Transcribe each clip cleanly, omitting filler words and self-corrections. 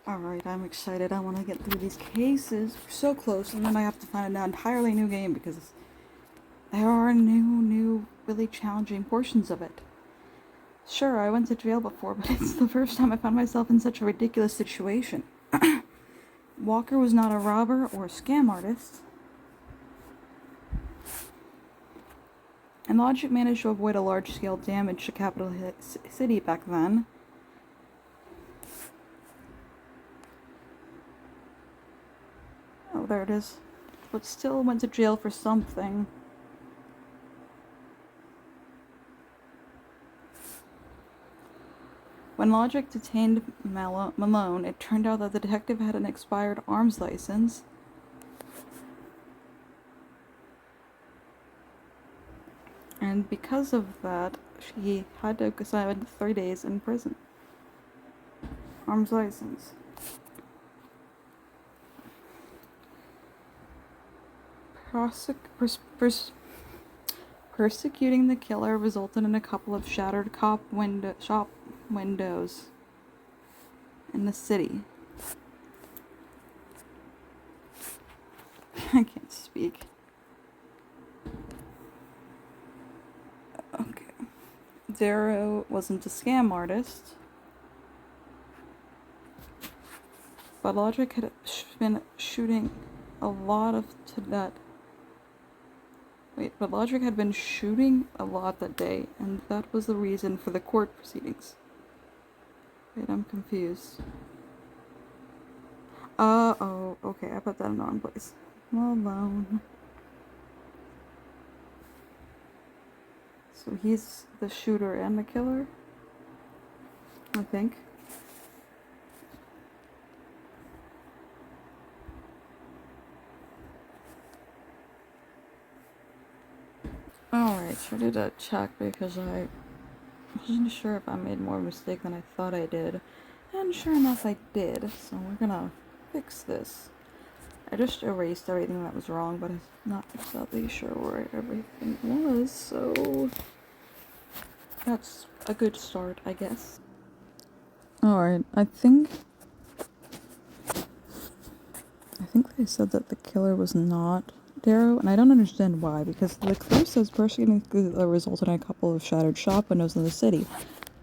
Alright, I'm excited. I want to get through these cases. We're so close, and then I have to find an entirely new game because there are new, really challenging portions of it. Sure, I went to jail before, but it's the first time I found myself in such a ridiculous situation. Walker was not a robber or a scam artist. And Logic managed to avoid a large-scale damage to Capital City back then. Oh, there it is. But still went to jail for something. When Logic detained Malone, it turned out that the detective had an expired arms license. And because of that, she had to spend 3 days in prison. Arms license. Persecuting the killer resulted in a couple of shattered shop windows in the city. I can't speak. Okay. Darrow wasn't a scam artist, but Logic had been shooting a lot that day, and that was the reason for the court proceedings. Wait, I'm confused. Oh, okay, I put that in the wrong place. Malone. So he's the shooter and the killer? I think. Alright, so I did a check because I wasn't sure if I made more mistake than I thought I did. And sure enough I did, so we're gonna fix this. I just erased everything that was wrong, but I'm not exactly sure where everything was, so that's a good start, I guess. Alright, I think they said that the killer was not Darrow, and I don't understand why, because the clue says persecuting resulted in a couple of shattered shop windows in the city,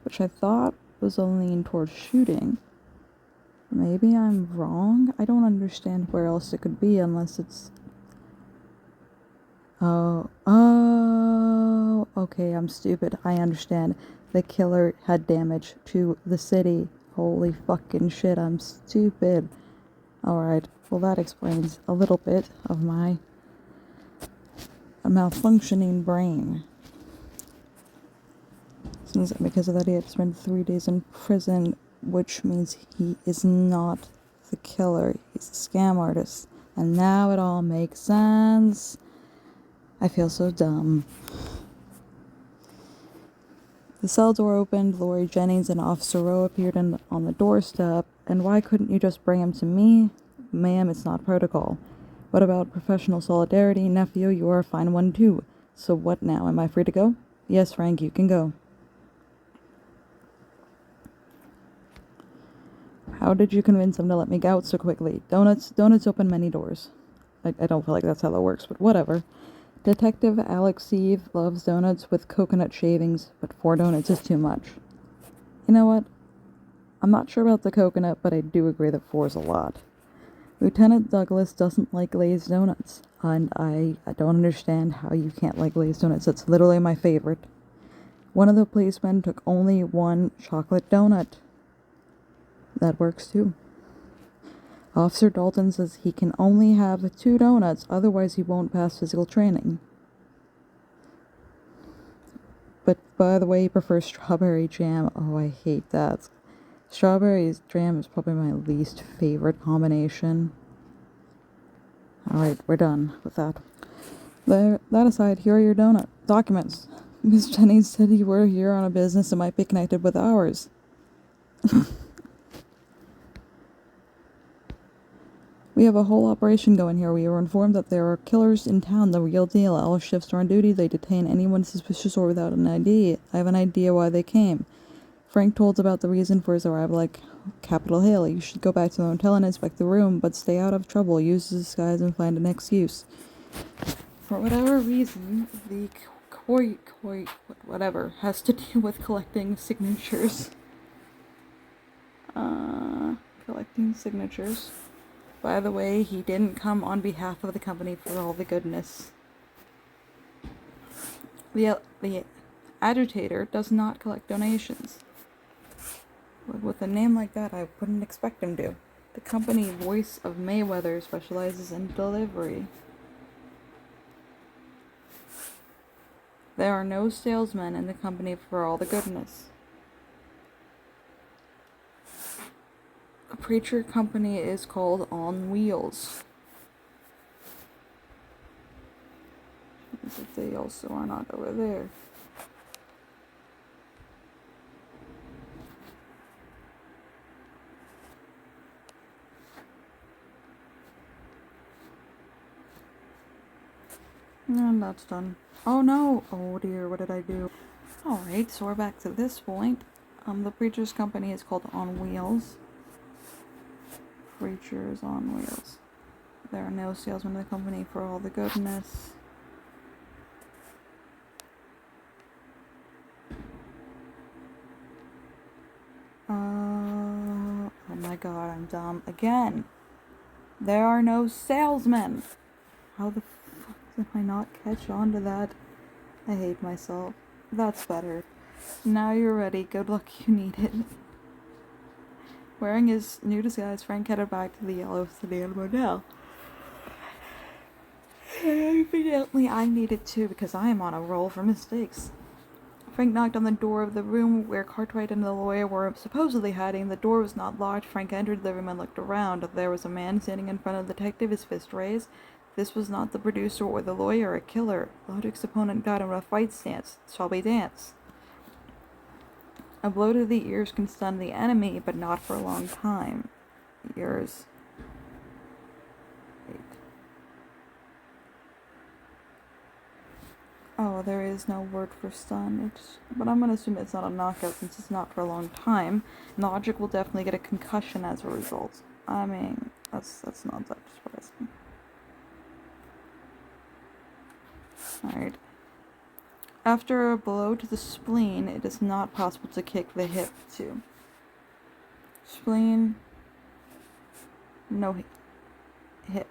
which I thought was a lean towards shooting. Maybe I'm wrong? I don't understand where else it could be unless it's... Oh, okay, I'm stupid. I understand. The killer had damage to the city. Holy fucking shit, I'm stupid. Alright, well that explains a little bit of my malfunctioning brain. Because of that, he had to spend 3 days in prison, which means he is not the killer. He's a scam artist. And now it all makes sense. I feel so dumb. The cell door opened, Lori Jennings and Officer Rowe appeared on the doorstep. And why couldn't you just bring him to me? Ma'am, it's not protocol. What about professional solidarity? Nephew, you are a fine one too. So what now? Am I free to go? Yes, Frank, you can go. How did you convince them to let me go out so quickly? Donuts open many doors. I don't feel like that's how that works, but whatever. Detective Alex Eve loves donuts with coconut shavings, but 4 donuts is too much. You know what? I'm not sure about the coconut, but I do agree that 4 is a lot. Lieutenant Douglas doesn't like glazed donuts, and I don't understand how you can't like glazed donuts. It's literally my favorite. One of the policemen took only 1 chocolate donut. That works too. Officer Dalton says he can only have 2 donuts, otherwise he won't pass physical training. But by the way, he prefers strawberry jam. Oh, I hate that. Strawberry jam is probably my least favorite combination. Alright, we're done with that. That aside, here are your documents. Miss Jennings said you were here on a business that might be connected with ours. We have a whole operation going here. We were informed that there are killers in town, the real deal. All shifts are on duty. They detain anyone suspicious or without an ID. I have an idea why they came. Frank told about the reason for his arrival like Capitol Hill. You should go back to the hotel and inspect the room, but stay out of trouble. Use the disguise and find an excuse. For whatever reason, the whatever has to do with collecting signatures. Collecting signatures. By the way, he didn't come on behalf of the company for all the goodness. The agitator does not collect donations. With a name like that, I wouldn't expect him to. The company Voice of Mayweather specializes in delivery. There are no salesmen in the company for all the goodness. A preacher company is called On Wheels. Means that they also are not over there. And that's done. Oh no! Oh dear, what did I do? Alright, so we're back to this point. The preacher's company is called On Wheels. Preachers on Wheels. There are no salesmen in the company for all the goodness. Oh my god, I'm dumb again. There are no salesmen. How the fuck did I not catch on to that? I hate myself. That's better. Now you're ready. Good luck, you need it. Wearing his new disguise, Frank headed back to the Yellow Sedan Motel. Evidently, I needed to because I am on a roll for mistakes. Frank knocked on the door of the room where Cartwright and the lawyer were supposedly hiding. The door was not locked. Frank entered the room and looked around. There was a man standing in front of the detective, his fist raised. This was not the producer or the lawyer, a killer. Logic's opponent got him a fight stance. Shall we dance? A blow to the ears can stun the enemy, but not for a long time. Ears. Wait. Oh, there is no word for stun. But I'm gonna assume it's not a knockout since it's not for a long time. Logic will definitely get a concussion as a result. I mean, that's not that surprising. Alright. After a blow to the spleen, it is not possible to kick the hip to. Spleen. No hip.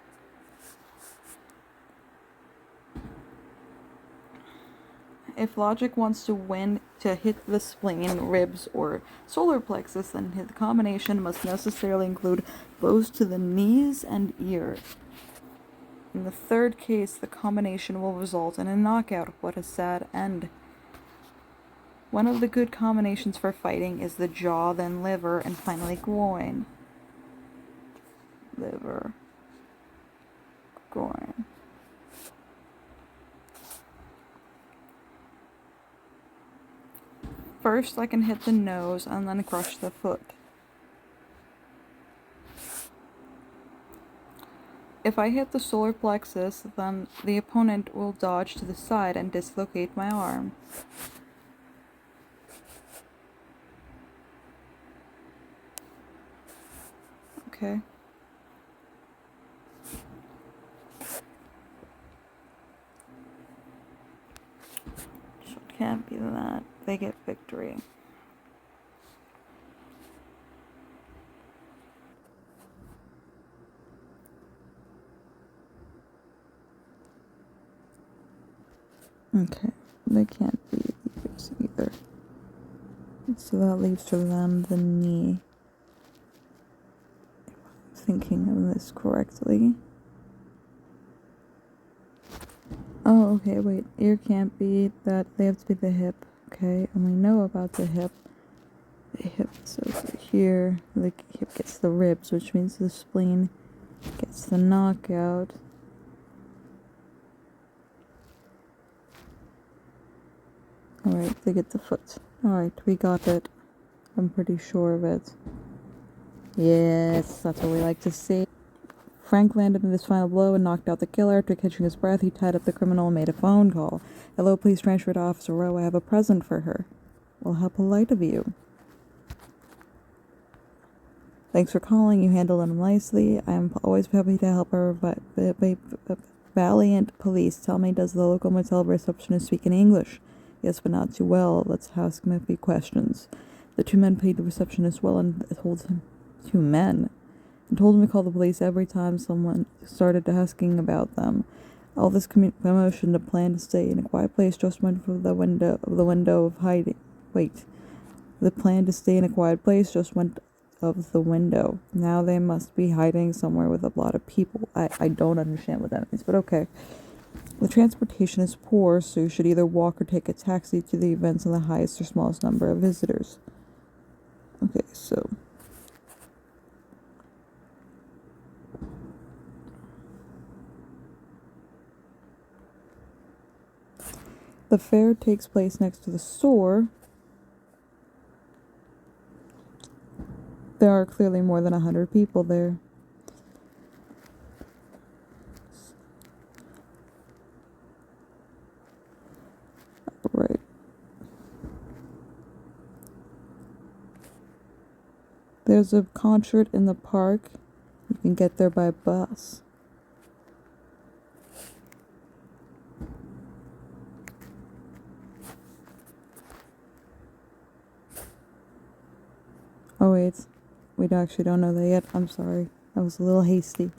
If Logic wants to win to hit the spleen, ribs, or solar plexus, then the combination must necessarily include blows to the knees and ears. In the third case, the combination will result in a knockout. What a sad end. One of the good combinations for fighting is the jaw, then liver, and finally groin. Liver. Groin. First, I can hit the nose and then crush the foot. If I hit the solar plexus, then the opponent will dodge to the side and dislocate my arm. Okay. So it can't be that. They get victory. Okay, they can't be leaders either. So that leaves for them the knee. If I'm thinking of this correctly. Oh, okay, wait. Ear can't be that. They have to be the hip. Okay, and we know about the hip. The hip is over here. The hip gets the ribs, which means the spleen gets the knockout. Alright, they get the foot. Alright, we got it. I'm pretty sure of it. Yes, that's what we like to see. Frank landed in his final blow and knocked out the killer. After catching his breath, he tied up the criminal and made a phone call. Hello, please transfer to Officer Rowe. I have a present for her. Well, how polite of you. Thanks for calling. You handled them nicely. I am always happy to help our valiant police. Tell me, does the local motel receptionist speak in English? Yes, but not too well. Let's ask him a few questions. The two men paid the receptionist well and told him, two men, and told him to call the police every time someone started asking about them. All this commotion, the plan to stay in a quiet place just went from the window of hiding. Wait. The plan to stay in a quiet place just went of the window. Now they must be hiding somewhere with a lot of people. I don't understand what that means, but okay. The transportation is poor, so you should either walk or take a taxi to the events in the highest or smallest number of visitors. Okay, so the fair takes place next to the store. There are clearly more than 100 people there. Right. There's a concert in the park. You can get there by bus. Oh wait, we actually don't know that yet. I'm sorry. I was a little hasty.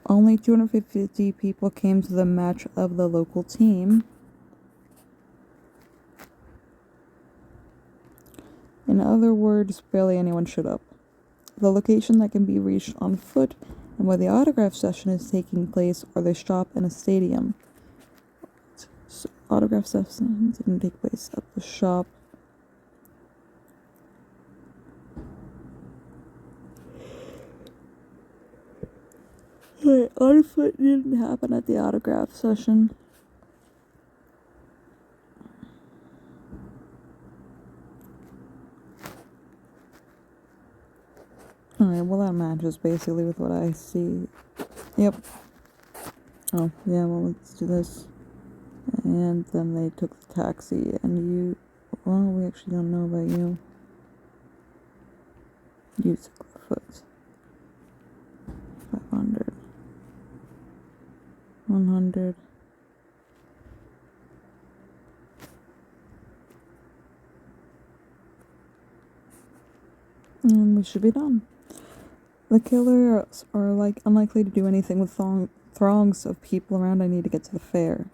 Only 250 people came to the match of the local team. In other words, barely anyone showed up. The location that can be reached on foot and where the autograph session is taking place are the shop and a stadium. So, autograph session didn't take place at the shop. Wait, on foot didn't happen at the autograph session. Alright, well that matches basically with what I see. Yep. Oh, yeah, well let's do this. And then they took the taxi, and you... Well, we actually don't know about you. You took the foot. 500. 100. And we should be done. The killers are unlikely to do anything with throngs of people around. I need to get to the fair.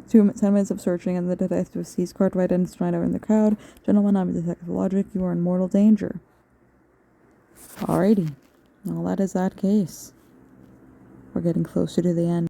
10 minutes of searching, and the detective sees Cartwright and Strider in the crowd. Gentlemen, I'm Detective Logic. You are in mortal danger. Alrighty. Well, that is that case. We're getting closer to the end.